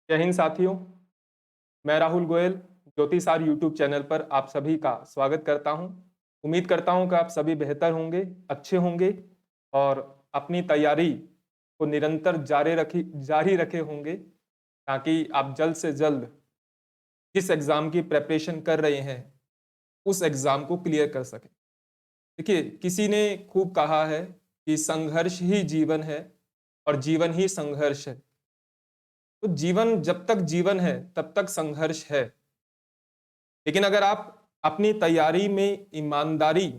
जय हिंद साथियों। मैं राहुल गोयल ज्योतिषार यूट्यूब चैनल पर आप सभी का स्वागत करता हूं। उम्मीद करता हूं कि आप सभी बेहतर होंगे, अच्छे होंगे और अपनी तैयारी को निरंतर जारी रखे होंगे ताकि आप जल्द से जल्द जिस एग्जाम की प्रिपरेशन कर रहे हैं उस एग्जाम को क्लियर कर सकें। देखिए, किसी ने खूब कहा है कि संघर्ष ही जीवन है और जीवन ही संघर्ष है। तो जीवन जब तक जीवन है तब तक संघर्ष है, लेकिन अगर आप अपनी तैयारी में ईमानदारी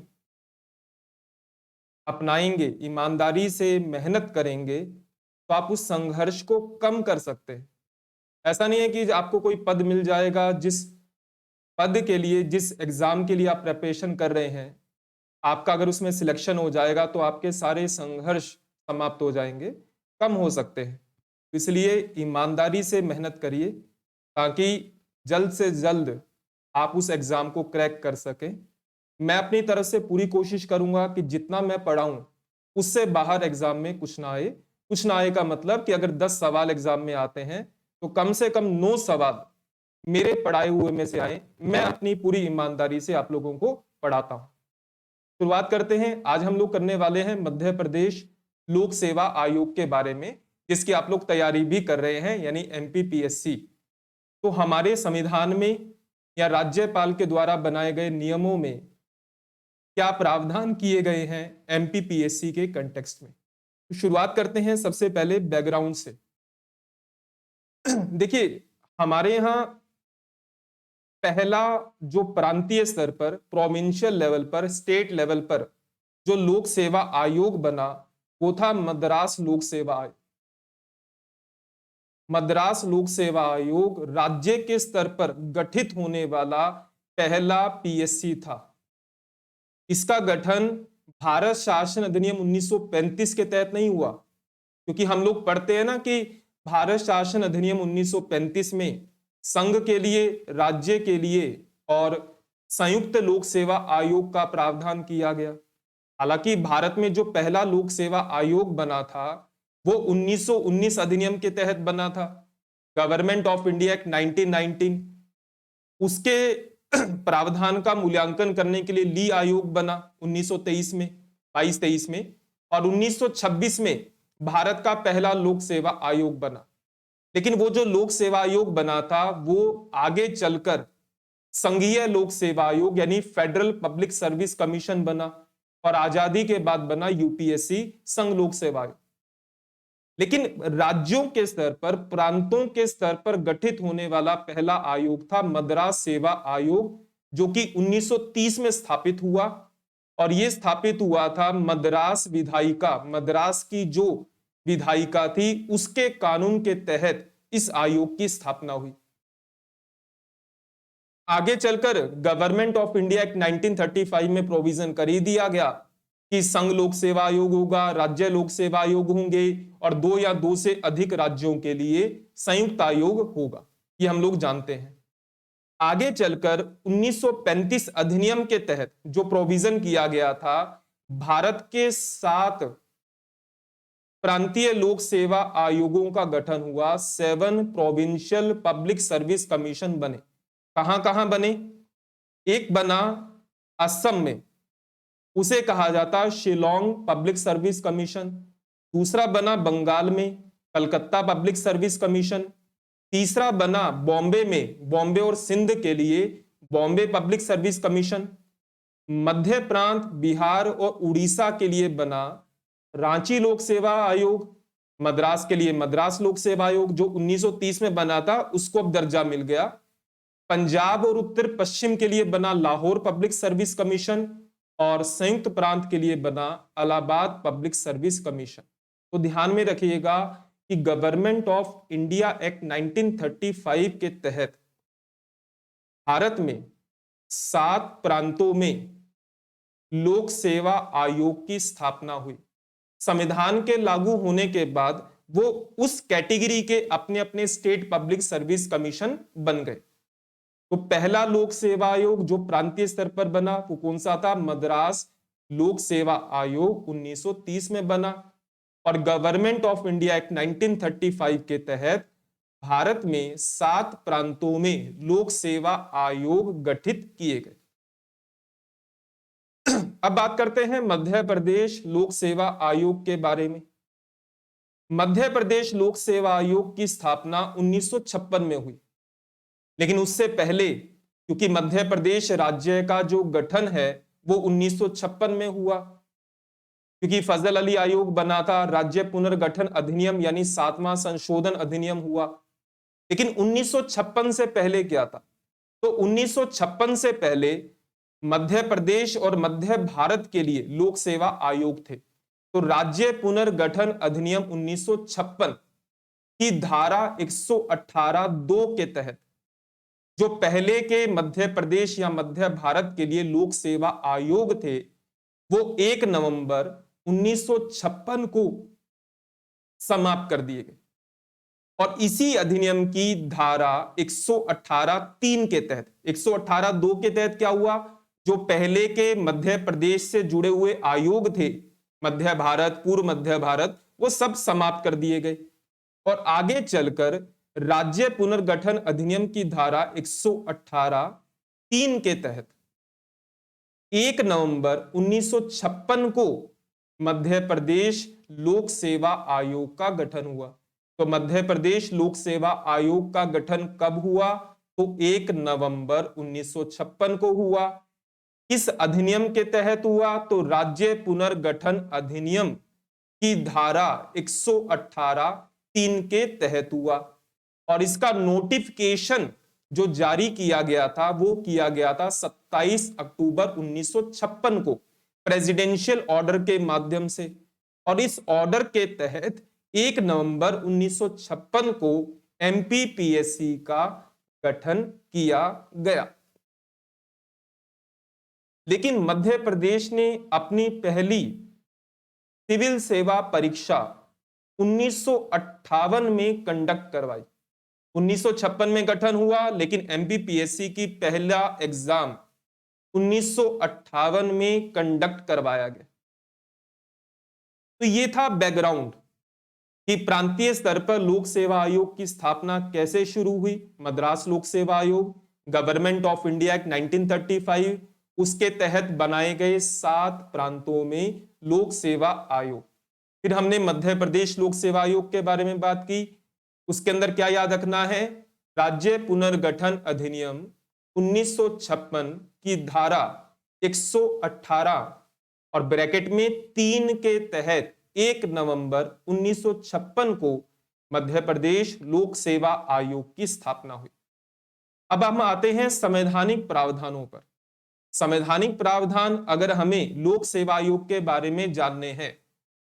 अपनाएंगे, ईमानदारी से मेहनत करेंगे, तो आप उस संघर्ष को कम कर सकते हैं। ऐसा नहीं है कि आपको कोई पद मिल जाएगा, जिस पद के लिए, जिस एग्जाम के लिए आप प्रिपरेशन कर रहे हैं, आपका अगर उसमें सिलेक्शन हो जाएगा तो आपके सारे संघर्ष समाप्त हो जाएंगे, कम हो सकते हैं। इसलिए ईमानदारी से मेहनत करिए ताकि जल्द से जल्द आप उस एग्जाम को क्रैक कर सकें। मैं अपनी तरफ से पूरी कोशिश करूंगा कि जितना मैं पढ़ाऊं उससे बाहर एग्जाम में कुछ ना आए। कुछ ना आए का मतलब कि अगर 10 सवाल एग्जाम में आते हैं तो कम से कम 9 सवाल मेरे पढ़ाए हुए में से आए। मैं अपनी पूरी ईमानदारी से आप लोगों को पढ़ाता हूं। शुरुआत करते हैं। आज हम लोग करने वाले हैं मध्य प्रदेश लोक सेवा आयोग के बारे में, जिसकी आप लोग तैयारी भी कर रहे हैं, यानी एमपीपीएससी। तो हमारे संविधान में या राज्यपाल के द्वारा बनाए गए नियमों में क्या प्रावधान किए गए हैं एमपीपीएससी के कंटेक्स्ट में। तो शुरुआत करते हैं सबसे पहले बैकग्राउंड से। देखिए, हमारे यहाँ पहला जो प्रांतीय स्तर पर, प्रोविंशियल लेवल पर, स्टेट लेवल पर जो लोक सेवा आयोग बना वो था मद्रास लोक सेवा आयोग। मद्रास लोक सेवा आयोग राज्य के स्तर पर गठित होने वाला पहला पीएससी था। इसका गठन भारत शासन अधिनियम 1935 के तहत नहीं हुआ, क्योंकि हम लोग पढ़ते हैं ना कि भारत शासन अधिनियम 1935 में संघ के लिए, राज्य के लिए और संयुक्त लोक सेवा आयोग का प्रावधान किया गया। हालांकि भारत में जो पहला लोक सेवा आयोग बना था वो 1919 अधिनियम के तहत बना था, गवर्नमेंट ऑफ इंडिया एक्ट 1919। उसके प्रावधान का मूल्यांकन करने के लिए ली आयोग बना 1923 में, 22-23 में, और 1926 में भारत का पहला लोक सेवा आयोग बना। लेकिन वो जो लोक सेवा आयोग बना था वो आगे चलकर संघीय लोक सेवा आयोग यानी फेडरल पब्लिक सर्विस कमीशन बना, और आजादी के बाद बना यूपीएससी, संघ लोक सेवा आयोग। लेकिन राज्यों के स्तर पर, प्रांतों के स्तर पर गठित होने वाला पहला आयोग था मद्रास सेवा आयोग, जो कि 1930 में स्थापित हुआ। और यह स्थापित हुआ था मद्रास विधायिका, मद्रास की जो विधायिका थी उसके कानून के तहत इस आयोग की स्थापना हुई। आगे चलकर गवर्नमेंट ऑफ इंडिया एक्ट 1935 में प्रोविजन कर ही दिया गया कि संघ लोक सेवा आयोग होगा, राज्य लोक सेवा आयोग होंगे, और 2 या 2 से अधिक राज्यों के लिए संयुक्त आयोग होगा। ये हम लोग जानते हैं। आगे चलकर 1935 अधिनियम के तहत जो प्रोविजन किया गया था, भारत के 7 प्रांतीय लोक सेवा आयोगों का गठन हुआ। 7 प्रोविंशियल पब्लिक सर्विस कमीशन बने। कहां कहां बने? एक बना असम में, उसे कहा जाता शिलोंग पब्लिक सर्विस कमीशन। दूसरा बना बंगाल में, कलकत्ता पब्लिक सर्विस कमीशन। तीसरा बना बॉम्बे में, बॉम्बे और सिंध के लिए बॉम्बे पब्लिक सर्विस कमीशन। मध्य प्रांत, बिहार और उड़ीसा के लिए बना रांची लोक सेवा आयोग। मद्रास के लिए मद्रास लोक सेवा आयोग जो 1930 में बना था, उसको अब दर्जा मिल गया। पंजाब और उत्तर पश्चिम के लिए बना लाहौर पब्लिक सर्विस कमीशन, और संयुक्त प्रांत के लिए बना इलाहाबाद पब्लिक सर्विस कमीशन। तो ध्यान में रखिएगा कि गवर्नमेंट ऑफ इंडिया एक्ट 1935 के तहत भारत में 7 प्रांतों में लोक सेवा आयोग की स्थापना हुई। संविधान के लागू होने के बाद वो उस कैटेगरी के अपने अपने स्टेट पब्लिक सर्विस कमीशन बन गए। तो पहला लोक सेवा आयोग जो प्रांतीय स्तर पर बना वो कौन सा था? मद्रास लोक सेवा आयोग 1930 में बना। और गवर्नमेंट ऑफ इंडिया एक्ट 1935 के तहत भारत में 7 प्रांतों में लोक सेवा आयोग गठित किए गए। अब बात करते हैं मध्य प्रदेश लोक सेवा आयोग के बारे में। मध्य प्रदेश लोक सेवा आयोग की स्थापना 1956 में हुई, लेकिन उससे पहले, क्योंकि मध्य प्रदेश राज्य का जो गठन है वो 1956 में हुआ, क्योंकि फजल अली आयोग बना था, राज्य पुनर्गठन अधिनियम यानी 7वां संशोधन अधिनियम हुआ। लेकिन 1956 से पहले क्या था? तो 1956 से पहले मध्य प्रदेश और मध्य भारत के लिए लोक सेवा आयोग थे। तो राज्य पुनर्गठन अधिनियम 1956 की धारा 118(2) के तहत जो पहले के मध्य प्रदेश या मध्य भारत के लिए लोक सेवा आयोग थे, वो 1 नवंबर 1956 को समाप्त कर दिए गए। और इसी अधिनियम की धारा 118(3) के तहत, 118(2) के तहत क्या हुआ? जो पहले के मध्य प्रदेश से जुड़े हुए आयोग थे, मध्य भारत, पूर्व मध्य भारत, वो सब समाप्त कर दिए गए। और आगे चलकर राज्य पुनर्गठन अधिनियम की धारा 118(3) के तहत 1 नवंबर 1956 को मध्य प्रदेश लोक सेवा आयोग का गठन हुआ। तो मध्य प्रदेश लोक सेवा आयोग का गठन कब हुआ? तो 1 नवंबर 1956 को हुआ। इस अधिनियम के तहत हुआ तो राज्य पुनर्गठन अधिनियम की धारा 118(3) के तहत हुआ। और इसका नोटिफिकेशन जो जारी किया गया था वो किया गया था 27 अक्टूबर 1956 को प्रेसिडेंशियल ऑर्डर के माध्यम से। और इस ऑर्डर के तहत 1 नवंबर 1956 को एमपीपीएससी का गठन किया गया। लेकिन मध्य प्रदेश ने अपनी पहली सिविल सेवा परीक्षा 1958 में कंडक्ट करवाई। 1956 में गठन हुआ, लेकिन एमपीपीएससी की पहला एग्जाम 1958 में कंडक्ट करवाया गया। तो ये था बैकग्राउंड कि प्रांतीय स्तर पर लोक सेवा आयोग की स्थापना कैसे शुरू हुई। मद्रास लोक सेवा आयोग, गवर्नमेंट ऑफ इंडिया एक्ट 1935, उसके तहत बनाए गए 7 प्रांतों में लोक सेवा आयोग। फिर हमने मध्य प्रदेश लोक सेवा आयोग के बारे में बात की। उसके अंदर क्या याद रखना है? राज्य पुनर्गठन अधिनियम 1956 की धारा 118 और ब्रैकेट में 3 के तहत 1 नवंबर 1956 को मध्य प्रदेश लोक सेवा आयोग की स्थापना हुई। अब हम आते हैं संवैधानिक प्रावधानों पर। संवैधानिक प्रावधान अगर हमें लोक सेवा आयोग के बारे में जानने हैं,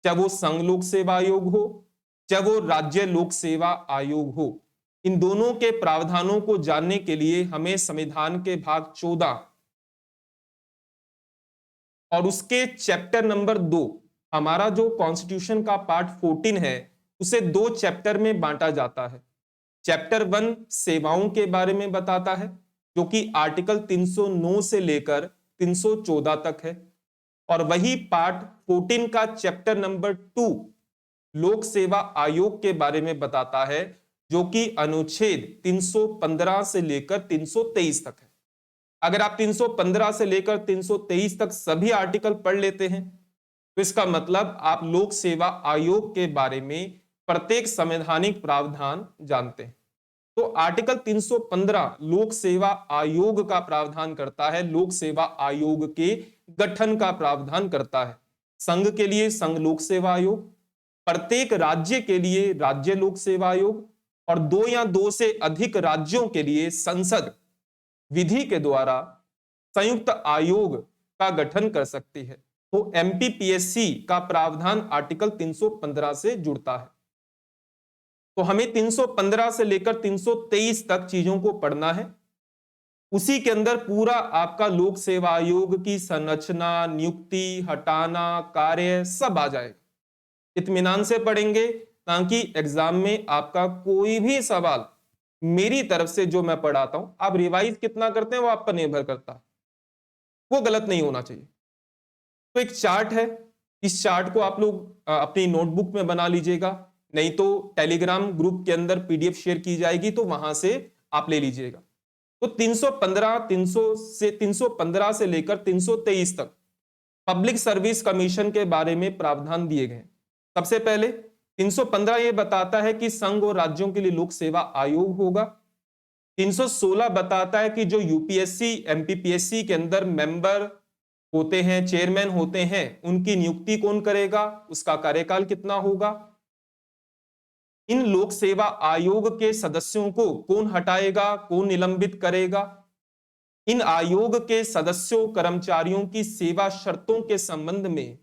चाहे वो संघ लोक सेवा आयोग हो, चाहे वो राज्य लोक सेवा आयोग हो, इन दोनों के प्रावधानों को जानने के लिए हमें संविधान के भाग 14 और उसके चैप्टर नंबर 2, हमारा जो कॉन्स्टिट्यूशन का पार्ट 14 है, उसे 2 चैप्टर में बांटा जाता है। चैप्टर 1 सेवाओं के बारे में बताता है, जो कि आर्टिकल 309 से लेकर 314 तक है। और वही पार्ट 14 का चैप्टर नंबर 2 लोक सेवा आयोग के बारे में बताता है, जो कि अनुच्छेद 315 से लेकर 323 तक है। अगर आप 315 से लेकर 323 तक सभी आर्टिकल पढ़ लेते हैं, तो इसका मतलब आप लोक सेवा आयोग के बारे में प्रत्येक संवैधानिक प्रावधान जानते हैं। तो आर्टिकल 315 लोक सेवा आयोग का प्रावधान करता है, लोक सेवा आयोग के गठन का प्रावधान करता है। संघ के लिए संघ लोक सेवा आयोग, प्रत्येक राज्य के लिए राज्य लोक सेवा आयोग, और 2 या 2 से अधिक राज्यों के लिए संसद विधि के द्वारा संयुक्त आयोग का गठन कर सकती है। तो एमपीपीएससी का प्रावधान आर्टिकल 315 से जुड़ता है। तो हमें 315 से लेकर 323 तक चीजों को पढ़ना है। उसी के अंदर पूरा आपका लोक सेवा आयोग की संरचना, नियुक्ति, हटाना, कार्य सब आ जाएगा। इत्मीनान से पढ़ेंगे ताकि एग्जाम में आपका कोई भी सवाल मेरी तरफ से जो मैं पढ़ाता हूं, आप रिवाइज कितना करते हैं वो आप पर निर्भर करता है, वो गलत नहीं होना चाहिए। तो एक चार्ट है, इस चार्ट को आप लोग अपनी नोटबुक में बना लीजिएगा। नहीं तो टेलीग्राम ग्रुप के अंदर पीडीएफ शेयर की जाएगी, तो वहां से आप ले लीजिएगा। तो 315 से लेकर 323 तक पब्लिक सर्विस कमीशन के बारे में प्रावधान दिए गए। सबसे पहले 315 ये बताता है कि संघ और राज्यों के लिए लोक सेवा आयोग होगा। 316 बताता है कि जो यूपीएससी एमपीपीएससी के अंदर मेंबर होते हैं, चेयरमैन होते हैं, उनकी नियुक्ति कौन करेगा, उसका कार्यकाल कितना होगा। इन लोक सेवा आयोग के सदस्यों को कौन हटाएगा, कौन निलंबित करेगा। इन आयोग के सदस्यों कर्मचारियों की सेवा शर्तों के संबंध में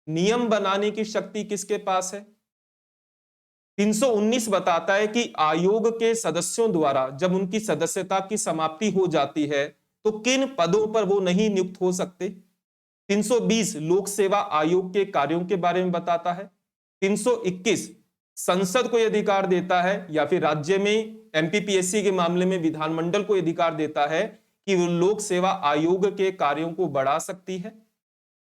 नियम बनाने की शक्ति किसके पास है। 319 बताता है कि आयोग के सदस्यों द्वारा जब उनकी सदस्यता की समाप्ति हो जाती है तो किन पदों पर वो नहीं नियुक्त हो सकते। 320 लोक सेवा आयोग के कार्यों के बारे में बताता है। 321 संसद को यह अधिकार देता है, या फिर राज्य में एमपीपीएससी के मामले में विधानमंडल को अधिकार देता है कि वो लोक सेवा आयोग के कार्यों को बढ़ा सकती है।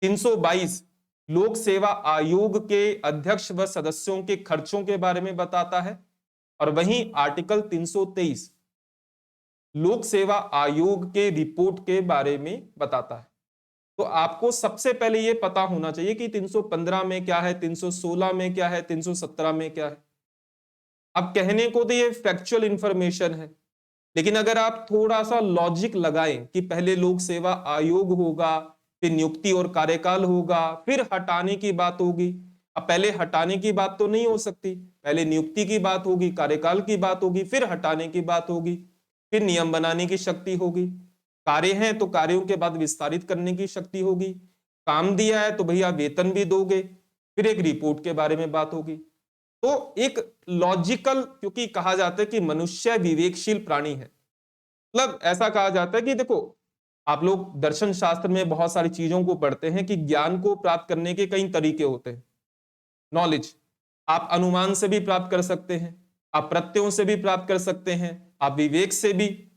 322 लोक सेवा आयोग के अध्यक्ष व सदस्यों के खर्चों के बारे में बताता है। और वहीं आर्टिकल 323 लोक सेवा आयोग के रिपोर्ट के बारे में बताता है। तो आपको सबसे पहले यह पता होना चाहिए कि 315 में क्या है, 316 में क्या है, 317 में क्या है। अब कहने को तो ये फैक्चुअल इंफॉर्मेशन है, लेकिन अगर आप थोड़ा सा लॉजिक लगाएं कि पहले लोक सेवा आयोग होगा, फिर नियुक्ति और कार्यकाल होगा, फिर हटाने की बात होगी। अब पहले हटाने की बात तो नहीं हो सकती, पहले नियुक्ति की बात होगी, कार्यकाल की बात होगी, फिर हटाने की बात होगी, फिर नियम बनाने की शक्ति होगी। कार्य हैं तो कार्यों के बाद विस्तारित करने की शक्ति होगी। काम दिया है तो भैया वेतन भी दोगे, फिर एक रिपोर्ट के बारे में बात होगी। तो एक लॉजिकल, क्योंकि कहा जाता है कि मनुष्य विवेकशील प्राणी है, मतलब ऐसा कहा जाता है कि देखो, आप लोग दर्शन शास्त्र में बहुत सारी चीजों को पढ़ते हैं कि ज्ञान को प्राप्त करने के कई तरीके होते हैं। नॉलेज आप अनुमान से भी प्राप्त कर सकते हैं, आप प्रत्ययों से भी प्राप्त कर सकते हैं, आप विवेक से भी।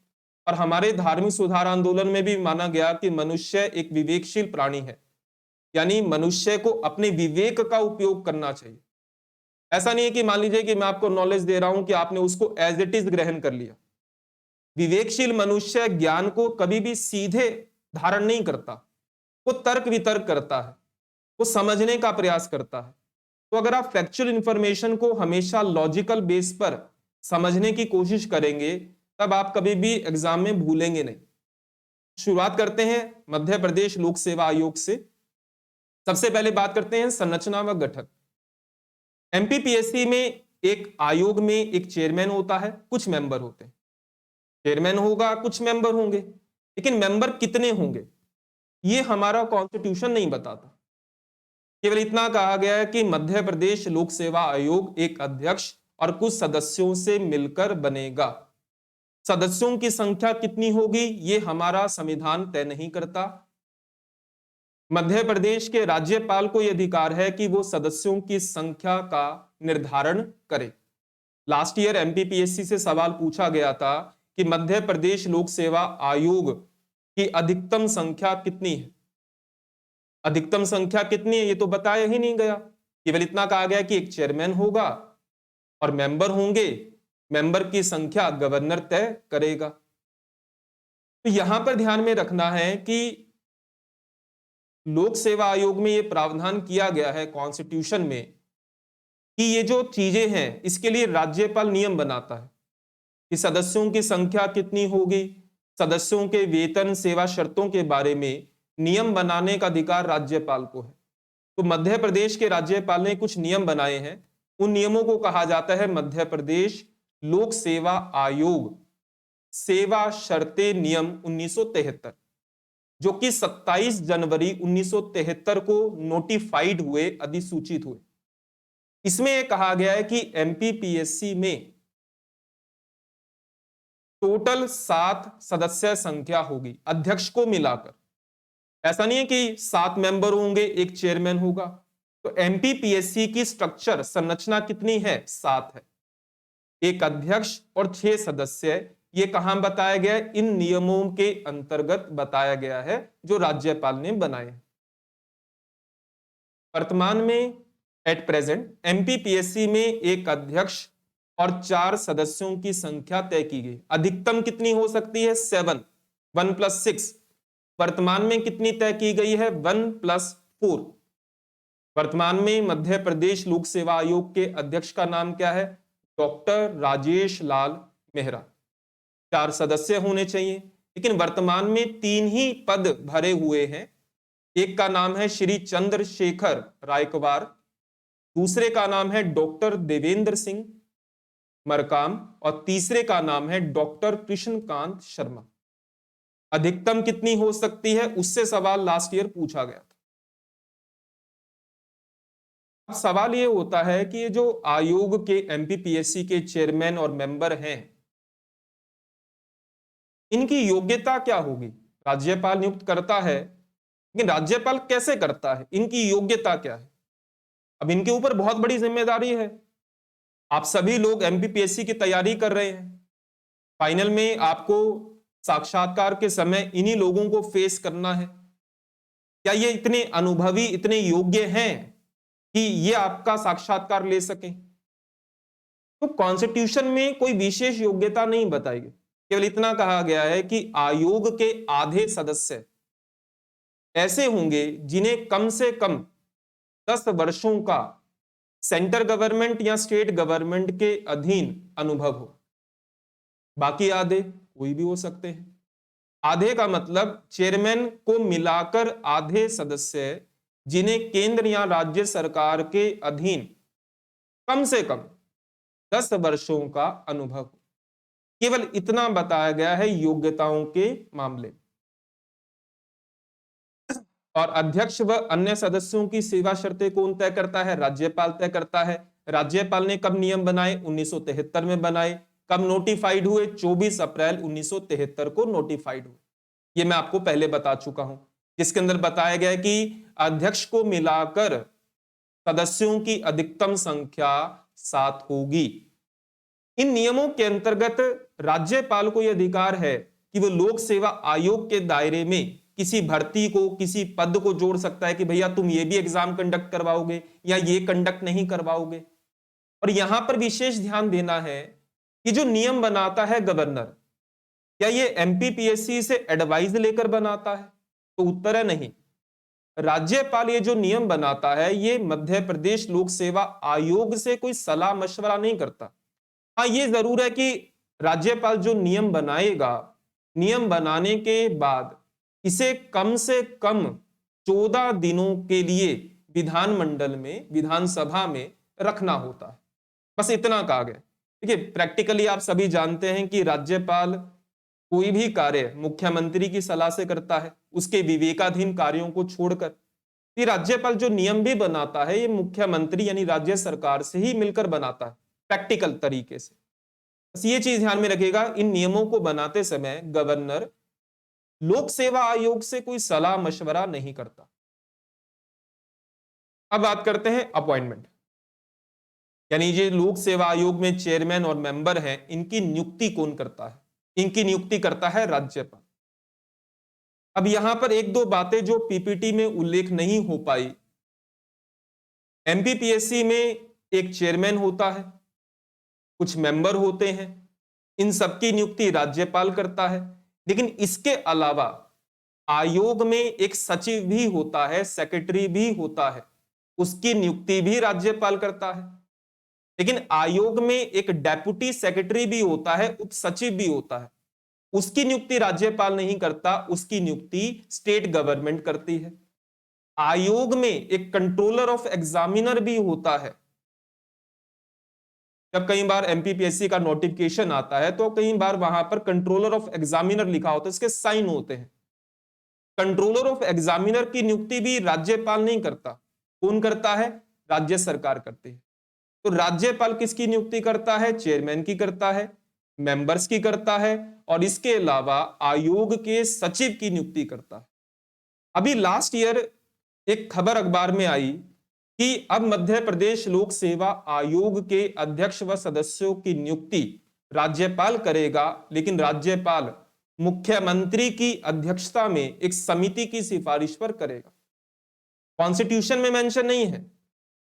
और हमारे धार्मिक सुधार आंदोलन में भी माना गया कि मनुष्य एक विवेकशील प्राणी है, यानी मनुष्य को अपने विवेक का उपयोग करना चाहिए। ऐसा नहीं है कि मान लीजिए कि मैं आपको नॉलेज दे रहा हूं कि आपने उसको एज इट इज ग्रहण कर लिया। विवेकशील मनुष्य ज्ञान को कभी भी सीधे धारण नहीं करता, वो तर्क वितर्क करता है, वो समझने का प्रयास करता है। तो अगर आप फैक्चुअल इंफॉर्मेशन को हमेशा लॉजिकल बेस पर समझने की कोशिश करेंगे तब आप कभी भी एग्जाम में भूलेंगे नहीं। शुरुआत करते हैं मध्य प्रदेश लोक सेवा आयोग से। सबसे पहले बात करते हैं संरचना व गठन। एमपीपीएससी में एक आयोग में एक चेयरमैन होता है, कुछ मेंबर होते हैं। चेयरमैन होगा, कुछ मेंबर होंगे, लेकिन मेंबर कितने होंगे ये हमारा कॉन्स्टिट्यूशन नहीं बताता। केवल इतना कहा गया है कि मध्य प्रदेश लोक सेवा आयोग एक अध्यक्ष और कुछ सदस्यों से मिलकर बनेगा। सदस्यों की संख्या कितनी होगी ये हमारा संविधान तय नहीं करता। मध्य प्रदेश के राज्यपाल को यह अधिकार है कि वो सदस्यों की संख्या का निर्धारण करे। लास्ट ईयर एमपीपीएससी से सवाल पूछा गया था कि मध्य प्रदेश लोक सेवा आयोग की अधिकतम संख्या कितनी है। अधिकतम संख्या कितनी है ये तो बताया ही नहीं गया, केवल इतना कहा गया कि एक चेयरमैन होगा और मेंबर होंगे, मेंबर की संख्या गवर्नर तय करेगा। तो यहां पर ध्यान में रखना है कि लोक सेवा आयोग में यह प्रावधान किया गया है कॉन्स्टिट्यूशन में कि ये जो चीजें हैं इसके लिए राज्यपाल नियम बनाता है कि सदस्यों की संख्या कितनी होगी, सदस्यों के वेतन सेवा शर्तों के बारे में नियम बनाने का अधिकार राज्यपाल को है। तो मध्य प्रदेश के राज्यपाल ने कुछ नियम बनाए हैं, उन नियमों को कहा जाता है मध्य प्रदेश लोक सेवा आयोग सेवा शर्तें नियम 1973, जो कि 27 जनवरी 1973 को नोटिफाइड हुए, अधिसूचित हुए। इसमें यह कहा गया है कि एमपीपीएससी में टोटल 7 सदस्य संख्या होगी अध्यक्ष को मिलाकर। ऐसा नहीं है कि 7 मेंबर होंगे, एक चेयरमैन होगा। तो एमपीपीएससी की स्ट्रक्चर संरचना कितनी है, 7 है। एक अध्यक्ष और 6 सदस्य। ये कहां बताया गया है, इन नियमों के अंतर्गत बताया गया है जो राज्यपाल ने बनाए हैं। वर्तमान में एट प्रेजेंट एमपीपीएससी में एक अध्यक्ष और 4 सदस्यों की संख्या तय की गई। अधिकतम कितनी हो सकती है? 7, 1+6। वर्तमान में कितनी तय की गई है? 1+4। वर्तमान में मध्य प्रदेश लोक सेवा आयोग के अध्यक्ष का नाम क्या है? डॉक्टर राजेश लाल मेहरा। 4 सदस्य होने चाहिए, लेकिन वर्तमान में 3 ही पद भरे हुए हैं। एक का नाम है श्री चंद्रशेखर रायकवार, दूसरे का नाम है डॉक्टर देवेंद्र सिंह मरकाम और तीसरे का नाम है डॉक्टर कृष्णकांत शर्मा। अधिकतम कितनी हो सकती है, उससे सवाल लास्ट ईयर पूछा गया था। अब सवाल ये होता है कि ये जो आयोग के एमपीपीएससी के चेयरमैन और मेंबर हैं, इनकी योग्यता क्या होगी? राज्यपाल नियुक्त करता है, लेकिन राज्यपाल कैसे करता है? इनकी योग्यता क्या है? अब इनके ऊपर बहुत बड़ी जिम्मेदारी है। आप सभी लोग एमपीपीएससी की तैयारी कर रहे हैं, फाइनल में आपको साक्षात्कार के समय इन्हीं लोगों को फेस करना है। क्या ये इतने अनुभवी, इतने योग्य हैं कि ये आपका साक्षात्कार ले सकें? तो कॉन्स्टिट्यूशन में कोई विशेष योग्यता नहीं बताई गई, केवल इतना कहा गया है कि आयोग के आधे सदस्य ऐसे होंगे जिन्हें कम से कम 10 वर्षों का सेंटर गवर्नमेंट या स्टेट गवर्नमेंट के अधीन अनुभव हो। बाकी आधे कोई भी हो सकते हैं। आधे का मतलब चेयरमैन को मिलाकर आधे सदस्य जिन्हें केंद्र या राज्य सरकार के अधीन कम से कम 10 वर्षों का अनुभव हो। केवल इतना बताया गया है योग्यताओं के मामले में। और अध्यक्ष व अन्य सदस्यों की सेवा शर्तें कौन तय करता है? राज्यपाल तय करता है। राज्यपाल ने कब नियम बनाए? 1973 में बनाए। कब नोटिफाइड हुए? 24 अप्रैल 1973 को नोटिफाइड हुए। ये मैं आपको पहले बता चुका हूं, जिसके अंदर बताया गया है कि अध्यक्ष को मिलाकर सदस्यों की अधिकतम संख्या 7 होगी। इन नियमों के अंतर्गत राज्यपाल को यह अधिकार है कि वो लोक सेवा आयोग के दायरे में किसी भर्ती को, किसी पद को जोड़ सकता है कि भैया तुम ये भी एग्जाम कंडक्ट करवाओगे या ये कंडक्ट नहीं करवाओगे। और यहां पर विशेष ध्यान देना है कि जो नियम बनाता है गवर्नर, क्या ये एमपीपीएससी से एडवाइस लेकर बनाता है? तो उत्तर है नहीं। राज्यपाल ये जो नियम बनाता है, ये मध्य प्रदेश लोक सेवा आयोग से कोई सलाह मशवरा नहीं करता। हाँ, ये जरूर है कि राज्यपाल जो नियम बनाएगा, नियम बनाने के बाद इसे कम से कम 14 दिनों के लिए विधानमंडल में, विधानसभा में रखना होता है। बस इतना कहा गया। देखिए, प्रैक्टिकली आप सभी जानते हैं कि राज्यपाल कोई भी कार्य मुख्यमंत्री की सलाह से करता है, उसके विवेकाधीन कार्यों को छोड़कर। ये राज्यपाल जो नियम भी बनाता है, ये मुख्यमंत्री यानी राज्य सरकार से ही मिलकर बनाता है, प्रैक्टिकल तरीके से। बस ये चीज ध्यान में रखिएगा, इन नियमों को बनाते समय गवर्नर लोक सेवा आयोग से कोई सलाह मशवरा नहीं करता। अब बात करते हैं अपॉइंटमेंट, यानी ये लोक सेवा आयोग में चेयरमैन और मेंबर हैं, इनकी नियुक्ति कौन करता है? इनकी नियुक्ति करता है राज्यपाल। अब यहां पर एक दो बातें जो पीपीटी में उल्लेख नहीं हो पाई। एमपीपीएससी में एक चेयरमैन होता है, कुछ मेंबर होते हैं, इन सबकी नियुक्ति राज्यपाल करता है। लेकिन इसके अलावा आयोग में एक सचिव भी होता है, सेक्रेटरी भी होता है, उसकी नियुक्ति भी राज्यपाल करता है। लेकिन आयोग में एक डेप्यूटी सेक्रेटरी भी होता है, उप सचिव भी होता है, उसकी नियुक्ति राज्यपाल नहीं करता, उसकी नियुक्ति स्टेट गवर्नमेंट करती है। आयोग में एक कंट्रोलर ऑफ एग्जामिनर भी होता है। जब कई बार एमपीपीएससी का नोटिफिकेशन आता है तो कई बार वहां पर कंट्रोलर ऑफ एग्जामिनर लिखा होता है, इसके साइन होते हैं। कंट्रोलर ऑफ एग्जामिनर की नियुक्ति भी राज्यपाल नहीं करता, कौन करता है? राज्य सरकार करती है। तो राज्यपाल किसकी नियुक्ति करता है? चेयरमैन की करता है, मेंबर्स की करता है, और इसके अलावा आयोग के सचिव की नियुक्ति करता है। अभी लास्ट ईयर एक खबर अखबार में आई कि अब मध्य प्रदेश लोक सेवा आयोग के अध्यक्ष व सदस्यों की नियुक्ति राज्यपाल करेगा, लेकिन राज्यपाल मुख्यमंत्री की अध्यक्षता में एक समिति की सिफारिश पर करेगा। कॉन्स्टिट्यूशन में मेंशन नहीं है,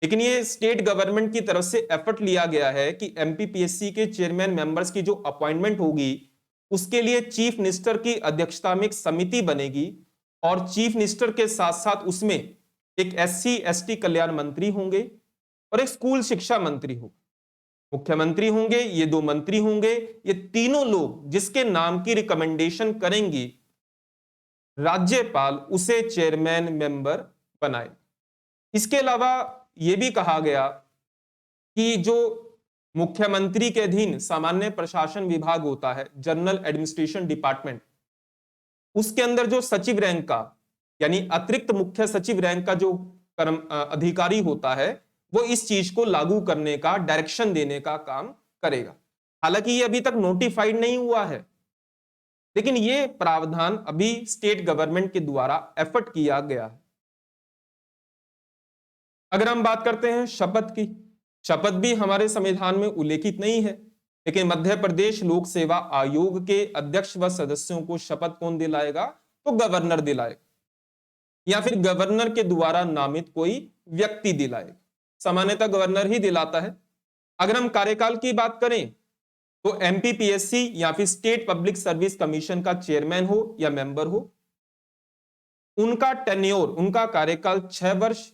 लेकिन ये स्टेट गवर्नमेंट की तरफ से एफर्ट लिया गया है कि एमपीपीएससी के चेयरमैन मेंबर्स की जो अपॉइंटमेंट होगी उसके लिए चीफ मिनिस्टर की अध्यक्षता में एक समिति बनेगी और चीफ मिनिस्टर के साथ साथ उसमें एक एससी एसटी कल्याण मंत्री होंगे और एक स्कूल शिक्षा मंत्री होगा। मुख्यमंत्री होंगे, ये दो मंत्री होंगे, ये तीनों लोग जिसके नाम की रिकमेंडेशन करेंगी राज्यपाल उसे चेयरमैन मेंबर बनाए। इसके अलावा यह भी कहा गया कि जो मुख्यमंत्री के अधीन सामान्य प्रशासन विभाग होता है, जनरल एडमिनिस्ट्रेशन डिपार्टमेंट, उसके अंदर जो सचिव रैंक का यानी अतिरिक्त मुख्य सचिव रैंक का जो अधिकारी होता है वो इस चीज को लागू करने का, डायरेक्शन देने का काम करेगा। हालांकि ये अभी तक नोटिफाइड नहीं हुआ है, लेकिन ये प्रावधान अभी स्टेट गवर्नमेंट के द्वारा एफर्ट किया गया है। अगर हम बात करते हैं शपथ की, शपथ भी हमारे संविधान में उल्लेखित नहीं है, लेकिन मध्य प्रदेश लोक सेवा आयोग के अध्यक्ष व सदस्यों को शपथ कौन दिलाएगा? तो गवर्नर दिलाएगा या फिर गवर्नर के द्वारा नामित कोई व्यक्ति दिलाएगा। सामान्यतः गवर्नर ही दिलाता है। अगर हम कार्यकाल की बात करें तो एमपीपीएससी या फिर स्टेट पब्लिक सर्विस कमीशन का चेयरमैन हो या मेंबर हो, उनका टेन्योर, उनका कार्यकाल 6 वर्ष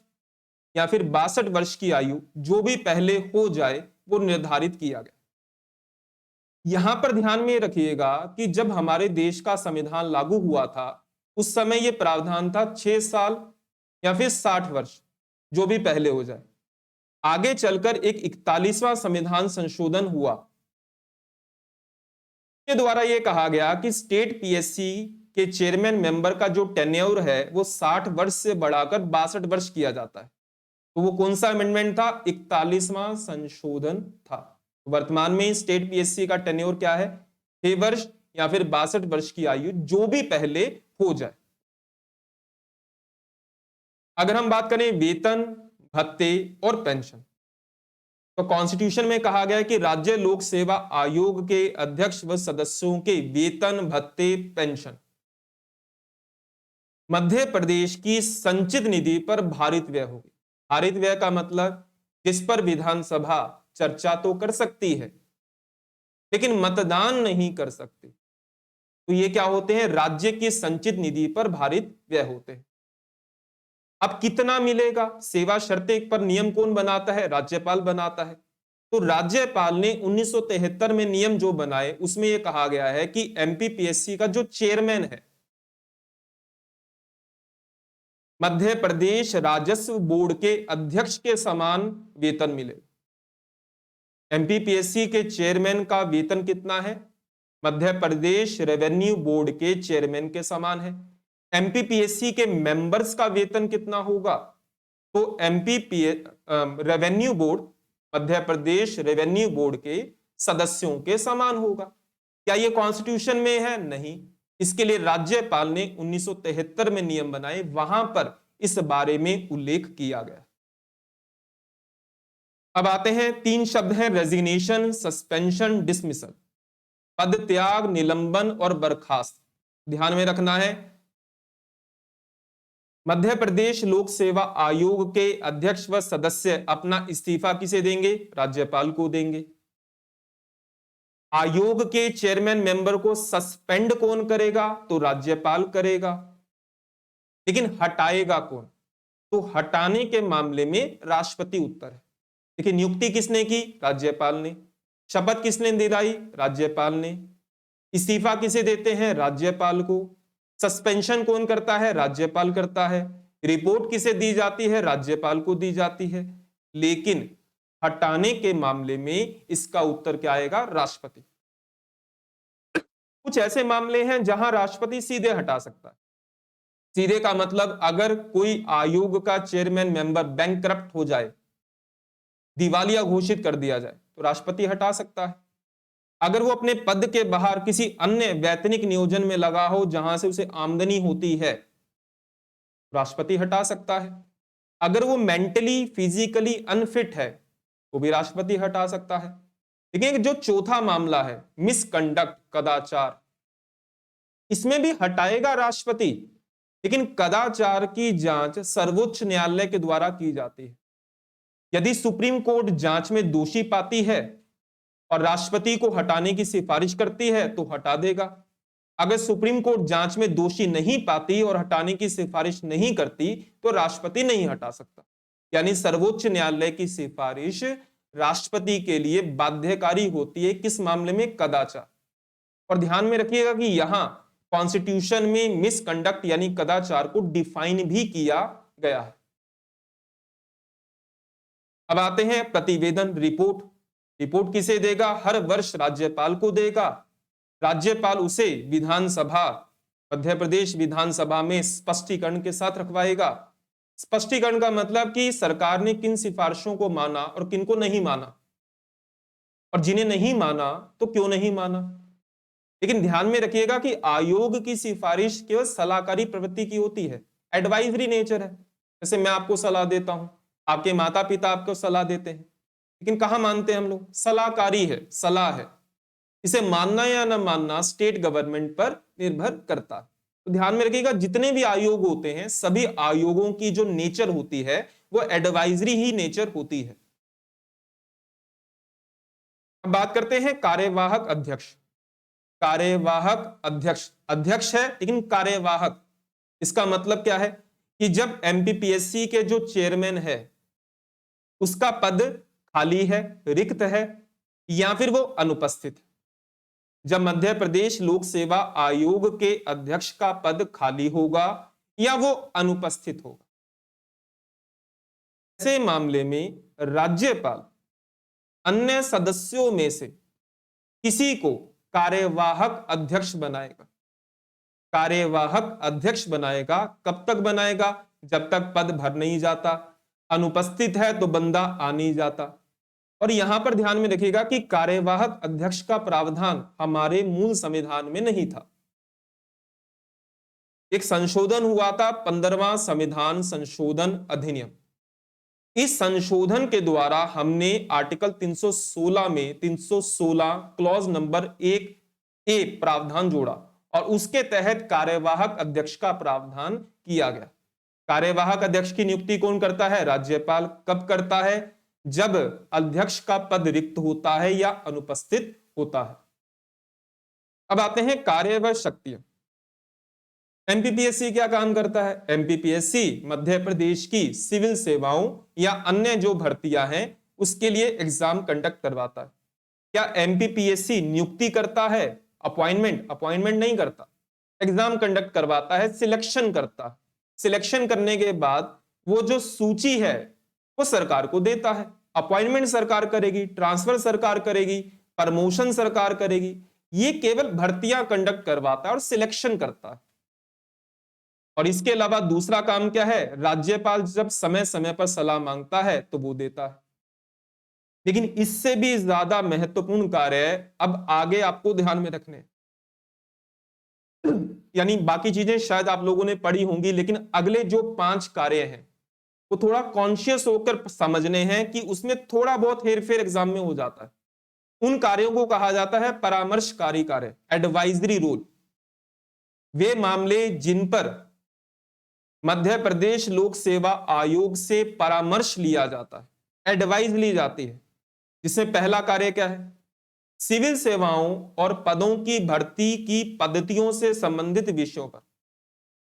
या फिर 62 वर्ष की आयु जो भी पहले हो जाए वो निर्धारित किया गया। यहां पर ध्यान में रखिएगा कि जब हमारे देश का संविधान लागू हुआ था उस समय यह प्रावधान था 6 साल या फिर 60 वर्ष जो भी पहले हो जाए। आगे चलकर एक 41वां संविधान संशोधन हुआ के द्वारा यह कहा गया कि स्टेट पीएससी के चेयरमैन मेंबर का जो टेन्योर है वो 60 वर्ष से बढ़ाकर 62 वर्ष किया जाता है। तो वो कौन सा अमेंडमेंट था? 41वां संशोधन था। वर्तमान में स्टेट पीएससी का टेन्योर क्या है? 6 वर्ष या फिर 62 वर्ष की आयु जो भी पहले हो जाए। अगर हम बात करें वेतन, भत्ते और पेंशन, तो कॉन्स्टिट्यूशन में कहा गया है कि राज्य लोक सेवा आयोग के अध्यक्ष व सदस्यों के वेतन, भत्ते, पेंशन मध्य प्रदेश की संचित निधि पर भारित व्यय होगी। भारित व्यय का मतलब जिस पर विधानसभा चर्चा तो कर सकती है लेकिन मतदान नहीं कर सकती, तो ये क्या होते हैं? राज्य की संचित निधि पर भारित व्यय होते हैं। अब कितना मिलेगा? सेवा शर्तें पर नियम कौन बनाता है? राज्यपाल बनाता है। तो राज्यपाल ने 1973 में नियम जो बनाए उसमें यह कहा गया है कि एमपीपीएससी का जो चेयरमैन है मध्य प्रदेश राजस्व बोर्ड के अध्यक्ष के समान वेतन मिले। एमपीपीएससी के चेयरमैन का वेतन कितना है? मध्य प्रदेश रेवेन्यू बोर्ड के चेयरमैन के समान है। एमपीपीएससी के मेंबर्स का वेतन कितना होगा? तो revenue board, Madhya Pradesh revenue board के सदस्यों के समान होगा। क्या यह कॉन्स्टिट्यूशन में है? नहीं। इसके लिए राज्यपाल ने 1973 में नियम बनाए, वहां पर इस बारे में उल्लेख किया गया। अब आते हैं 3 शब्द हैं रेजिग्नेशन, सस्पेंशन, डिसमिसल। पद त्याग, निलंबन और बर्खास्त। ध्यान में रखना है मध्य प्रदेश लोक सेवा आयोग के अध्यक्ष व सदस्य अपना इस्तीफा किसे देंगे? राज्यपाल को देंगे। आयोग के चेयरमैन मेंबर को सस्पेंड कौन करेगा? तो राज्यपाल करेगा। लेकिन हटाएगा कौन? तो हटाने के मामले में राष्ट्रपति उत्तर है। लेकिन नियुक्ति किसने की? राज्यपाल ने। शपथ किसने दिलाई? राज्यपाल ने। इस्तीफा किसे देते हैं? राज्यपाल को। सस्पेंशन कौन करता है? राज्यपाल करता है। रिपोर्ट किसे दी जाती है? राज्यपाल को दी जाती है। लेकिन हटाने के मामले में इसका उत्तर क्या आएगा? राष्ट्रपति। कुछ ऐसे मामले हैं जहां राष्ट्रपति सीधे हटा सकता है। सीधे का मतलब अगर कोई आयोग का चेयरमैन मेंबर बैंकक्रप्ट हो जाए, दिवालिया घोषित कर दिया जाए, तो राष्ट्रपति हटा सकता है। अगर वो अपने पद के बाहर किसी अन्य वैतनिक नियोजन में लगा हो जहां से उसे आमदनी होती है, राष्ट्रपति हटा सकता है। अगर वो मेंटली फिजिकली अनफिट है वो भी राष्ट्रपति हटा सकता है। लेकिन जो चौथा मामला है मिसकंडक्ट, कदाचार, इसमें भी हटाएगा राष्ट्रपति, लेकिन कदाचार की जांच सर्वोच्च न्यायालय के द्वारा की जाती है। यदि सुप्रीम कोर्ट जांच में दोषी पाती है और राष्ट्रपति को हटाने की सिफारिश करती है तो हटा देगा। अगर सुप्रीम कोर्ट जांच में दोषी नहीं पाती और हटाने की सिफारिश नहीं करती तो राष्ट्रपति नहीं हटा सकता। यानी सर्वोच्च न्यायालय की सिफारिश राष्ट्रपति के लिए बाध्यकारी होती है। किस मामले में? कदाचार। और ध्यान में रखिएगा कि यहां कॉन्स्टिट्यूशन में मिसकंडक्ट यानी कदाचार को डिफाइन भी किया गया है। अब आते हैं प्रतिवेदन रिपोर्ट। रिपोर्ट किसे देगा? हर वर्ष राज्यपाल को देगा। राज्यपाल उसे विधानसभा, मध्य प्रदेश विधानसभा में स्पष्टीकरण के साथ रखवाएगा। स्पष्टीकरण का मतलब कि सरकार ने किन सिफारिशों को माना और किन को नहीं माना, और जिन्हें नहीं माना तो क्यों नहीं माना। लेकिन ध्यान में रखिएगा कि आयोग की सिफारिश केवल सलाहकारी प्रवृत्ति की होती है, एडवाइजरी नेचर है। जैसे मैं आपको सलाह देता हूं, आपके माता पिता आपको सलाह देते हैं, लेकिन कहां मानते हैं हम लोग? सलाहकारी है, सलाह है। इसे मानना या न मानना स्टेट गवर्नमेंट पर निर्भर करता है। तो ध्यान में रखिएगा जितने भी आयोग होते हैं, सभी आयोगों की जो नेचर होती है वो एडवाइजरी ही नेचर होती है। अब बात करते हैं कार्यवाहक अध्यक्ष। कार्यवाहक अध्यक्ष, अध्यक्ष है लेकिन कार्यवाहक, इसका मतलब क्या है कि जब एमपीपीएससी के जो चेयरमैन है उसका पद खाली है, रिक्त है, या फिर वो अनुपस्थित है। जब मध्य प्रदेश लोक सेवा आयोग के अध्यक्ष का पद खाली होगा या वो अनुपस्थित होगा, ऐसे मामले में राज्यपाल अन्य सदस्यों में से किसी को कार्यवाहक अध्यक्ष बनाएगा। कार्यवाहक अध्यक्ष बनाएगा। कब तक बनाएगा? जब तक पद भर नहीं जाता। अनुपस्थित है तो बंदा आ नहीं जाता। और यहां पर ध्यान में रखिएगा कि कार्यवाहक अध्यक्ष का प्रावधान हमारे मूल संविधान में नहीं था। एक संशोधन हुआ था, 15वां संविधान संशोधन अधिनियम। इस संशोधन के द्वारा हमने आर्टिकल 316 में 316 क्लॉज नंबर 1A प्रावधान जोड़ा और उसके तहत कार्यवाहक अध्यक्ष का प्रावधान किया गया। कार्यवाहक अध्यक्ष की नियुक्ति कौन करता है? राज्यपाल। कब करता है? जब अध्यक्ष का पद रिक्त होता है या अनुपस्थित होता है। अब आते हैं कार्य व शक्तियां। एमपीपीएससी क्या काम करता है? एमपीपीएससी मध्य प्रदेश की सिविल सेवाओं या अन्य जो भर्तियां हैं उसके लिए एग्जाम कंडक्ट करवाता है। क्या एमपीपीएससी नियुक्ति करता है? अपॉइंटमेंट नहीं करता। एग्जाम कंडक्ट करवाता है, सिलेक्शन करता है। सिलेक्शन करने के बाद वो जो सूची है वो सरकार को देता है। अपॉइंटमेंट सरकार करेगी, ट्रांसफर सरकार करेगी, प्रमोशन सरकार करेगी। ये केवल भर्तियां कंडक्ट करवाता है और सिलेक्शन करता है। और इसके अलावा दूसरा काम क्या है? राज्यपाल जब समय समय पर सलाह मांगता है तो वो देता है। लेकिन इससे भी ज्यादा महत्वपूर्ण कार्य है, अब आगे आपको ध्यान में रखने, यानी बाकी चीजें शायद आप लोगों ने पढ़ी होंगी, लेकिन अगले जो 5 कार्य हैं वो थोड़ा कॉन्शियस होकर समझने हैं कि उसमें थोड़ा बहुत हेरफेर एग्जाम में हो जाता है। उन कार्यों को कहा जाता है परामर्शकारी कार्य, एडवाइजरी रोल। वे मामले जिन पर मध्य प्रदेश लोक सेवा आयोग से परामर्श लिया जाता है, एडवाइस ली जाती है, जिसमें पहला कार्य क्या है? सिविल सेवाओं और पदों की भर्ती की पद्धतियों से संबंधित विषयों पर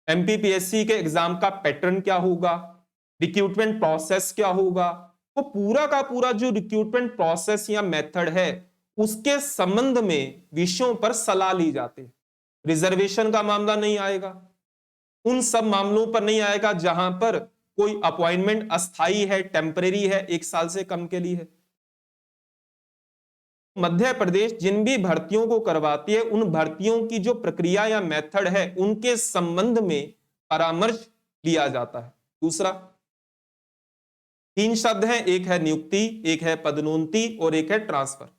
एमपीपीएससी के एग्जाम का पैटर्न क्या होगा, रिक्रूटमेंट प्रोसेस क्या होगा, वो पूरा का पूरा जो रिक्रूटमेंट प्रोसेस या मेथड है उसके संबंध में विषयों पर सलाह ली जाती है। रिजर्वेशन का मामला नहीं आएगा, उन सब मामलों पर नहीं आएगा जहां पर कोई अपॉइंटमेंट अस्थाई है, टेम्परेरी है, 1 साल से कम के लिए है। मध्य प्रदेश जिन भी भर्तियों को करवाती है उन भर्तियों की जो प्रक्रिया या मेथड है उनके संबंध में परामर्श लिया जाता है। दूसरा, 3 शब्द हैं, एक है नियुक्ति, एक है पदोन्नति और एक है ट्रांसफर।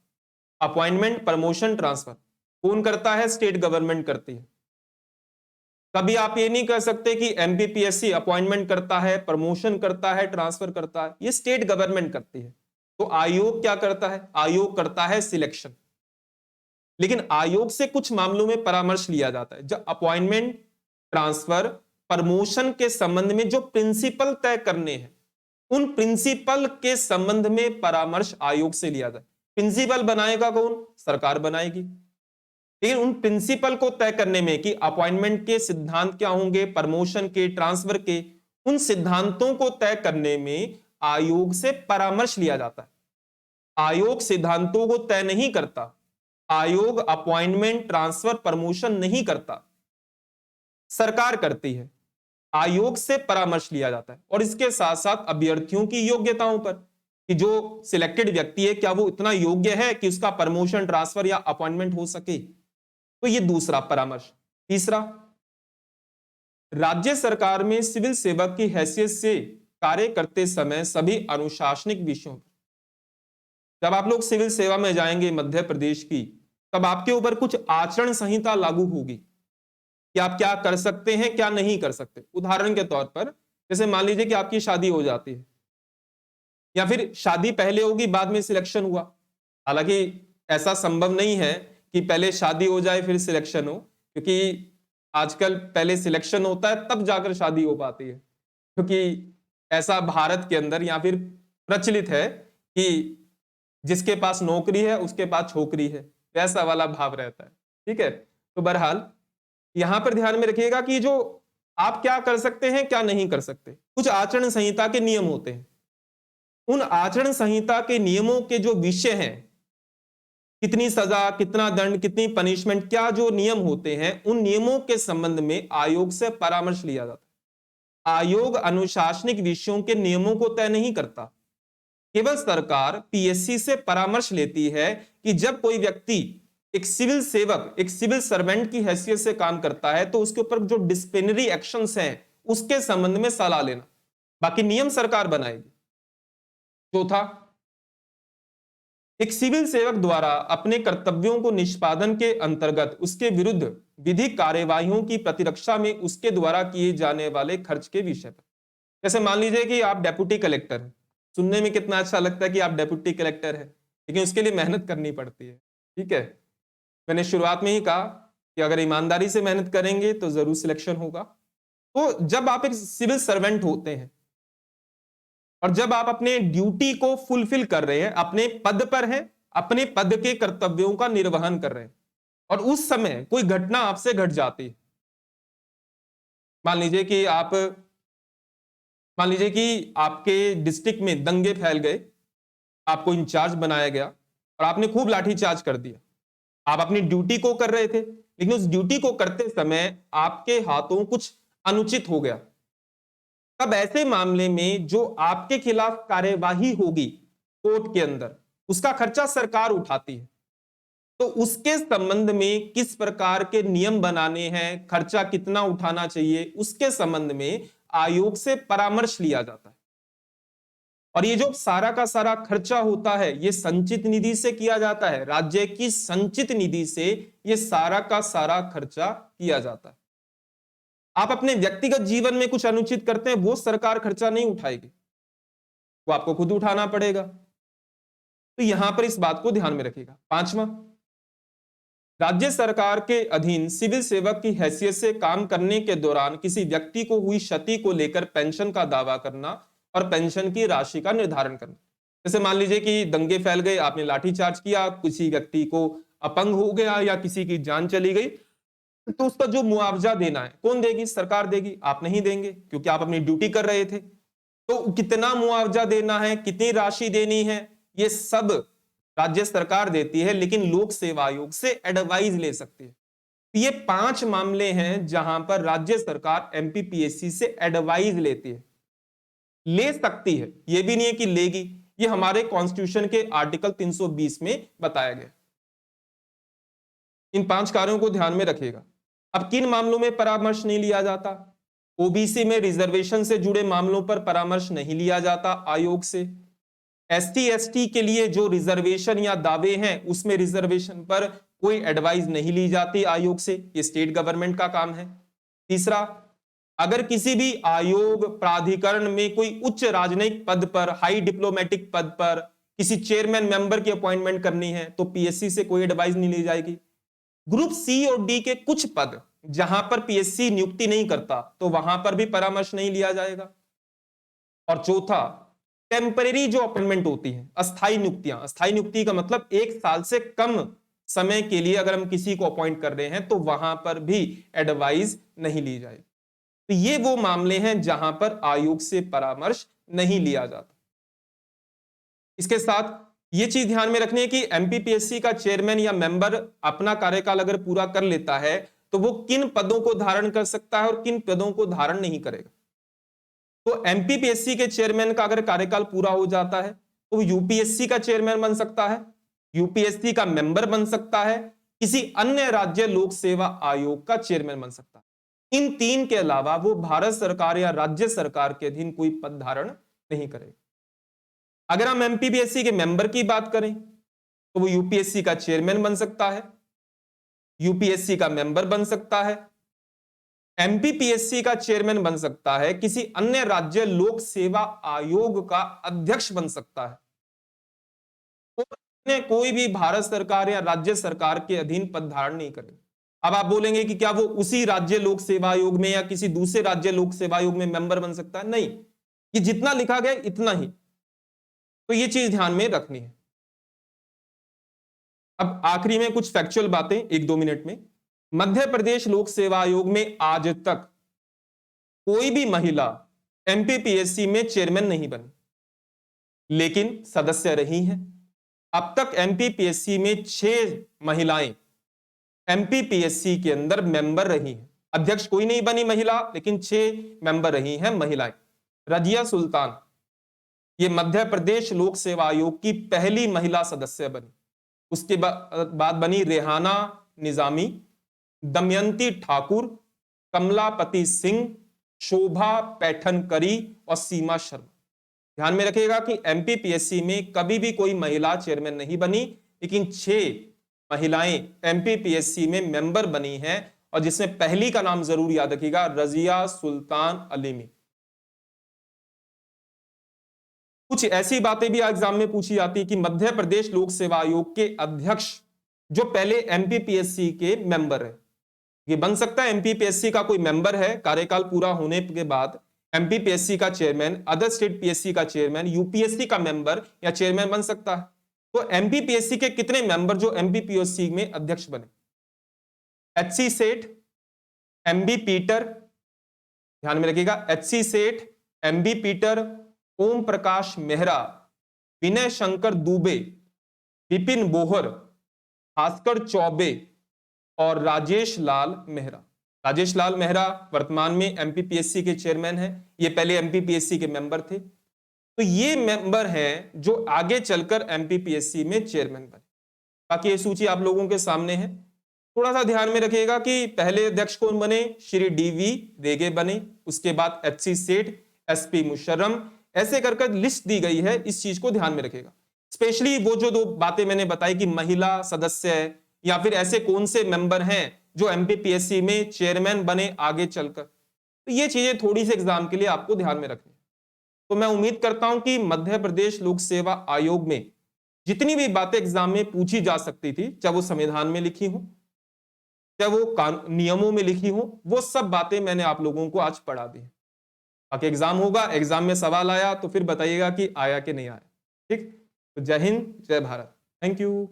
अपॉइंटमेंट, प्रमोशन, ट्रांसफर कौन करता है? स्टेट गवर्नमेंट करती है। कभी आप ये नहीं कह सकते कि एमपीपीएससी अपॉइंटमेंट करता है, प्रमोशन करता है, ट्रांसफर करता है, ये स्टेट गवर्नमेंट करती है। तो आयोग क्या करता है? आयोग करता है सिलेक्शन। लेकिन आयोग से कुछ मामलों में परामर्श लिया जाता है। जब अपॉइंटमेंट, ट्रांसफर, प्रमोशन के संबंध में जो प्रिंसिपल तय करने हैं उन प्रिंसिपल के संबंध में परामर्श आयोग से लिया जाए। प्रिंसिपल बनाएगा कौन? सरकार बनाएगी। लेकिन उन प्रिंसिपल को तय करने में कि अपॉइंटमेंट के सिद्धांत क्या होंगे, प्रमोशन के, ट्रांसफर के, उन सिद्धांतों को तय करने में आयोग से परामर्श लिया जाता है। आयोग सिद्धांतों को तय नहीं करता, आयोग अपॉइंटमेंट, ट्रांसफर, प्रमोशन नहीं करता, सरकार करती है। आयोग से परामर्श लिया जाता है और इसके साथ साथ अभ्यर्थियों की योग्यताओं पर कि जो सिलेक्टेड व्यक्ति है क्या वो इतना योग्य है कि उसका प्रमोशन, ट्रांसफर या अपॉइंटमेंट हो सके। तो ये दूसरा परामर्श। तीसरा, राज्य सरकार में सिविल सेवक की हैसियत से कार्य करते समय सभी अनुशासनिक विषयों पर, जब आप लोग सिविल सेवा में जाएंगे मध्य प्रदेश की, तब आपके ऊपर कुछ आचरण संहिता लागू होगी कि आप क्या कर सकते हैं, क्या नहीं कर सकते। उदाहरण के तौर पर जैसे मान लीजिए कि आपकी शादी हो जाती है या फिर शादी पहले होगी बाद में सिलेक्शन हुआ। हालांकि ऐसा संभव नहीं है कि पहले शादी हो जाए फिर सिलेक्शन हो, क्योंकि आजकल पहले सिलेक्शन होता है तब जाकर शादी हो पाती है, क्योंकि ऐसा भारत के अंदर या फिर प्रचलित है कि जिसके पास नौकरी है उसके पास छोकरी है, वैसा वाला भाव रहता है। ठीक है, तो बहरहाल यहां पर ध्यान में रखिएगा कि जो आप क्या कर सकते हैं, क्या नहीं कर सकते, कुछ आचरण संहिता के नियम होते हैं। उन आचरण संहिता के नियमों के जो विषय हैं, कितनी सजा, कितना दंड, कितनी पनिशमेंट, क्या जो नियम होते हैं, उन नियमों के संबंध में आयोग से परामर्श लिया जाता है। आयोग अनुशासनिक विषयों के नियमों को तय नहीं करता, केवल सरकार पीएससी से परामर्श लेती है कि जब कोई व्यक्ति एक सिविल सेवक, एक सिविल सर्वेंट की हैसियत से काम करता है तो उसके ऊपर जो डिसिप्लिनरी एक्शंस हैं उसके संबंध में सलाह लेना। बाकी नियम सरकार बनाएगी। चौथा, एक सिविल सेवक द्वारा अपने कर्तव्यों को निष्पादन के अंतर्गत उसके विरुद्ध विधिक कार्यवाहियों की प्रतिरक्षा में उसके द्वारा किए जाने वाले खर्च के विषय पर। जैसे मान लीजिए कि आप डेप्यूटी कलेक्टर हैं, सुनने में कितना अच्छा लगता है कि आप डेप्यूटी कलेक्टर हैं, लेकिन उसके लिए मेहनत करनी पड़ती है। ठीक है, मैंने शुरुआत में ही कहा कि अगर ईमानदारी से मेहनत करेंगे तो जरूर सिलेक्शन होगा। तो जब आप एक सिविल सर्वेंट होते हैं और जब आप अपने ड्यूटी को फुलफिल कर रहे हैं, अपने पद पर हैं, अपने पद के कर्तव्यों का निर्वहन कर रहे हैं और उस समय कोई घटना आपसे घट जाती है, मान लीजिए कि आपके डिस्ट्रिक्ट में दंगे फैल गए, आपको इंचार्ज बनाया गया और आपने खूब लाठीचार्ज कर दिया। आप अपनी ड्यूटी को कर रहे थे, लेकिन उस ड्यूटी को करते समय आपके हाथों कुछ अनुचित हो गया। तब ऐसे मामले में जो आपके खिलाफ कार्यवाही होगी कोर्ट के अंदर, उसका खर्चा सरकार उठाती है। तो उसके संबंध में किस प्रकार के नियम बनाने हैं, खर्चा कितना उठाना चाहिए, उसके संबंध में आयोग से परामर्श लिया जाता है। और ये जो सारा का सारा खर्चा होता है ये संचित निधि से किया जाता है, राज्य की संचित निधि से ये सारा का सारा खर्चा किया जाता है। आप अपने व्यक्तिगत जीवन में कुछ अनुचित करते हैं, वो सरकार खर्चा नहीं उठाएगी, वो आपको खुद उठाना पड़ेगा। तो यहां पर इस बात को ध्यान में रखिएगा। पांचवा, राज्य सरकार के अधीन सिविल सेवक की हैसियत से काम करने के दौरान किसी व्यक्ति को हुई क्षति को लेकर पेंशन का दावा करना और पेंशन की राशि का निर्धारण करना। जैसे मान लीजिए कि दंगे फैल गए, आपने लाठीचार्ज किया, किसी व्यक्ति को अपंग हो गया या किसी की जान चली गई, तो उसका जो मुआवजा देना है कौन देगी? सरकार देगी, आप नहीं देंगे क्योंकि आप अपनी ड्यूटी कर रहे थे। तो कितना मुआवजा देना है, कितनी राशि देनी है, ये सब राज्य सरकार देती है, लेकिन लोक सेवा आयोग से एडवाइस ले सकती है। ये 5 मामले हैं जहां पर राज्य सरकार एमपीपीएससी से एडवाइस लेती है, ले सकती है, ये भी नहीं है कि लेगी। ये हमारे कॉन्स्टिट्यूशन के आर्टिकल 320 में बताया गया। इन 5 कार्यों को ध्यान में रखिएगा। अब किन मामलों में परामर्श नहीं लिया जाता? ओबीसी में रिजर्वेशन से जुड़े मामलों पर परामर्श नहीं लिया जाता आयोग से। एसटी एसटी के लिए जो रिजर्वेशन या दावे हैं उसमें रिजर्वेशन पर कोई एडवाइस नहीं ली जाती आयोग से, ये स्टेट गवर्नमेंट का काम है। तीसरा, अगर किसी भी आयोग प्राधिकरण में कोई उच्च राजनयिक पद पर, हाई डिप्लोमेटिक पद पर किसी चेयरमैन मेंबर की अपॉइंटमेंट करनी है तो पीएससी से कोई एडवाइस नहीं ली जाएगी। ग्रुप सी और डी के कुछ पद जहां पर पीएससी नियुक्ति नहीं करता तो वहां पर भी परामर्श नहीं लिया जाएगा। और चौथा, टेम्परेरी जो अपॉइंटमेंट होती है, अस्थायी नियुक्तियां, अस्थायी नियुक्ति का मतलब 1 साल से कम समय के लिए अगर हम किसी को अपॉइंट कर रहे हैं तो वहां पर भी एडवाइस नहीं ली जाएगी। तो ये वो मामले हैं जहां पर आयोग से परामर्श नहीं लिया जाता। इसके साथ ये चीज ध्यान में रखनी है कि एमपीपीएससी का चेयरमैन या मेंबर अपना कार्यकाल अगर पूरा कर लेता है तो वो किन पदों को धारण कर सकता है और किन पदों को धारण नहीं करेगा। तो एमपीपीएससी के चेयरमैन का अगर कार्यकाल पूरा हो जाता है तो वो यूपीएससी का चेयरमैन बन सकता है, यूपीएससी का मेंबर बन सकता है, किसी अन्य राज्य लोक सेवा आयोग का चेयरमैन बन सकता है। इन तीन के अलावा वो भारत सरकार या राज्य सरकार के अधीन कोई पद धारण नहीं करेगा। अगर हम एमपीपीएससी के मेंबर की बात करें तो वो यूपीएससी का चेयरमैन बन सकता है, यूपीएससी का मेंबर बन सकता है, एमपीपीएससी का चेयरमैन बन सकता है, किसी अन्य राज्य लोक सेवा आयोग का अध्यक्ष बन सकता है, और कोई भी भारत सरकार या राज्य सरकार के अधीन पद धारण नहीं करेगा। अब आप बोलेंगे कि क्या वो उसी राज्य लोक सेवा आयोग में या किसी दूसरे राज्य लोक सेवा आयोग में मेंबर बन सकता है? नहीं, ये जितना लिखा गया इतना ही, तो ये चीज ध्यान में रखनी है। अब आखिरी में कुछ फैक्चुअल बातें 1-2 मिनट में। मध्य प्रदेश लोक सेवा आयोग में आज तक कोई भी महिला एमपीपीएससी में चेयरमैन नहीं बनी, लेकिन सदस्य रही हैं। अब तक एमपीपीएससी में 6 महिलाएं एमपीपीएससी के अंदर मेंबर रही हैं। अध्यक्ष कोई नहीं बनी महिला, लेकिन 6 मेंबर रही हैं महिलाएं। रजिया सुल्तान ये मध्य प्रदेश लोक सेवा आयोग की पहली महिला सदस्य बनी। उसके बाद बनी रेहाना निजामी, दमयंती ठाकुर, कमलापति सिंह, शोभा पैठनकरी और सीमा शर्मा। ध्यान में रखिएगा कि एमपीपीएससी में कभी भी कोई महिला चेयरमैन नहीं बनी, लेकिन 6 महिलाएं एमपीपीएससी में मेंबर बनी हैं, और जिसमें पहली का नाम जरूर याद रखिएगा, रजिया सुल्तान अलीमी। कुछ ऐसी बातें भी एग्जाम में पूछी जाती है कि मध्य प्रदेश लोक सेवा आयोग के अध्यक्ष जो पहले एमपीपीएससी के मेंबर है, ये बन सकता है एमपीपीएससी का कोई मेंबर है, कार्यकाल पूरा होने के बाद एमपीपीएससी का चेयरमैन, अदर स्टेट पीएससी का चेयरमैन, यूपीएससी का मेंबर या चेयरमैन बन सकता है। तो एमपीपीएससी के कितने मेंबर जो एमपीपीएससी में अध्यक्ष बने? एचसी सेठ, एमबी पीटर, ध्यान में रखिएगा, एचसी सेठ, MB Peter, Om Prakash Mehra, Vinay Shankar Dubey, Vipin Bohr, Bhaskar Choubey और राजेश लाल मेहरा। राजेश लाल मेहरा वर्तमान में एमपीपीएससी के चेयरमैन हैं, ये पहले एमपीपीएससी के मेंबर थे। तो ये मेंबर हैं जो आगे चलकर एमपीपीएससी में चेयरमैन बने। बाकी ये सूची आप लोगों के सामने है। थोड़ा सा ध्यान में रखिएगा कि पहले अध्यक्ष कौन बने? श्री डीवी देगे बने, उसके बाद एचसी सेठ, एसपी मुशर्रम, ऐसे कर लिस्ट दी गई है, इस चीज को ध्यान में रखिएगा। स्पेशली वो जो 2 बातें मैंने बताई कि महिला सदस्य है या फिर ऐसे कौन से मेंबर हैं जो एमपीपीएससी में चेयरमैन बने आगे चलकर, तो ये चीजें थोड़ी सी एग्जाम के लिए आपको ध्यान में रखनी। तो मैं उम्मीद करता हूं कि मध्य प्रदेश लोक सेवा आयोग में जितनी भी बातें एग्जाम में पूछी जा सकती थी, चाहे वो संविधान में लिखी हो, चाहे वो नियमों में लिखी हो, वो सब बातें मैंने आप लोगों को आज पढ़ा दी। बाकी एग्जाम होगा, एग्जाम में सवाल आया तो फिर बताइएगा कि आया कि नहीं आया। ठीक, तो जय हिंद, जय भारत, थैंक यू।